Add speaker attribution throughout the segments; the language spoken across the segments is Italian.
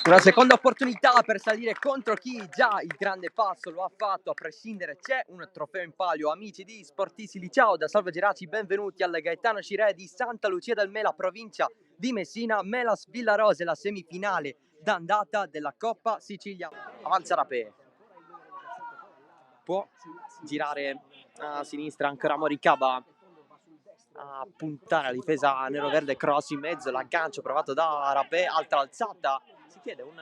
Speaker 1: Una seconda opportunità per salire contro chi già il grande passo lo ha fatto, a prescindere c'è un trofeo in palio. Amici di Sportissili, ciao da Salvo Geraci, benvenuti al Gaetano Scirè di Santa Lucia del Mela, provincia di Messina. Melas Villarose, la semifinale d'andata della Coppa Sicilia. Avanza Rapé, può girare a sinistra ancora Moricaba, a puntare la difesa nero-verde, cross in mezzo, l'aggancio provato da Rapé, altra alzata, si chiede un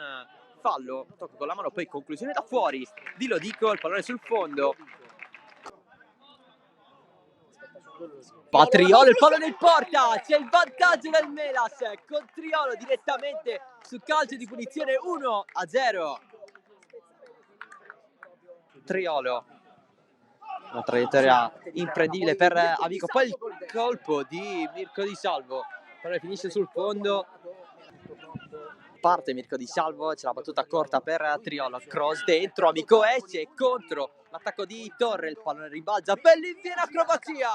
Speaker 1: fallo, tocco con la mano, poi conclusione da fuori di Lodico, il pallone sul fondo, Patriolo, il pallone in porta, c'è il vantaggio del Melas con Triolo direttamente su calcio di punizione, 1-0. Triolo, una traiettoria imprendibile per Amico, poi il colpo di Mirko Di Salvo, però finisce sul fondo, parte Mirko Di Salvo, c'è la battuta corta per Triolo, cross dentro, Amico esce contro l'attacco di Torre, il pallone ribalza, Bellin viene acrobazia,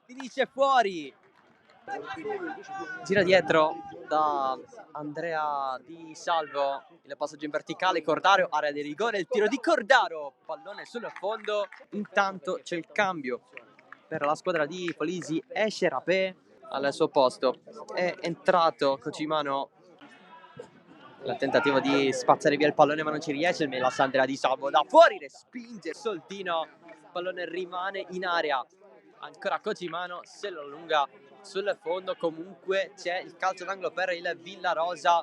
Speaker 1: finisce fuori, gira dietro da Andrea Di Salvo, il passaggio in verticale, Cordaro, area di rigore, il tiro di Cordaro, pallone sul fondo, intanto c'è il cambio per la squadra di Polisi, esce Rapé al suo posto, è entrato Cocimano, il tentativo di spazzare via il pallone ma non ci riesce, il Melas Andrea Di Salvo da fuori, respinge Soltino, il pallone rimane in area, ancora Cocimano se lo allunga sul fondo, comunque c'è il calcio d'angolo per il Villarosa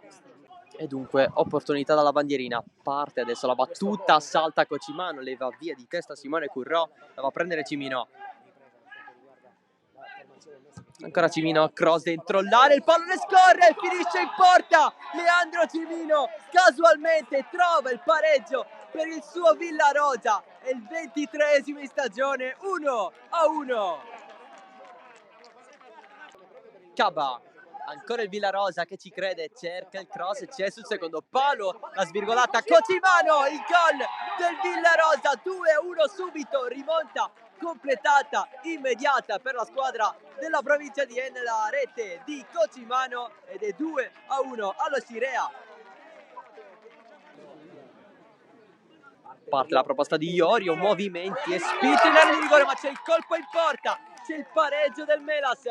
Speaker 1: e dunque opportunità dalla bandierina, parte adesso la battuta, salta Cocimano, leva via di testa Simone Currò, la va a prendere Cimino, ancora Cimino, cross dentro l'area, il pallone scorre, finisce in porta, Leandro Cimino casualmente trova il pareggio per il suo Villarosa, è il 23esimo in stagione, 1-1. Caba, ancora il Villarosa che ci crede, cerca il cross, c'è sul secondo palo, la svirgolata Cocimano, il gol del Villarosa, 2-1 subito, rimonta completata, immediata per la squadra della provincia di Enna, la rete di Cocimano ed è 2-1 allo Scirea. Parte la proposta di Iorio, movimenti e spinto in area di rigore, ma c'è il colpo in porta, c'è il pareggio del Melas.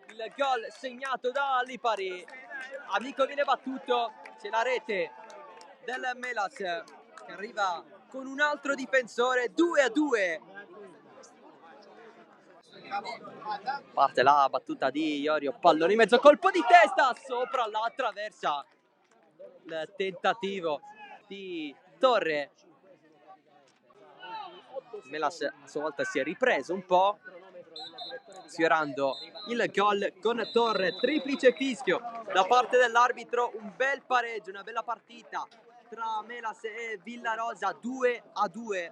Speaker 1: Il gol segnato da Lipari, Amico viene battuto, c'è la rete del Melas che arriva con un altro difensore, 2-2. Parte la battuta di Iorio, pallone in mezzo, colpo di testa sopra la traversa, il tentativo di Torre, Melas a sua volta si è ripreso un po', sfiorando il gol con Torre, triplice fischio da parte dell'arbitro, un bel pareggio, una bella partita tra Melas e Villarosa, 2-2.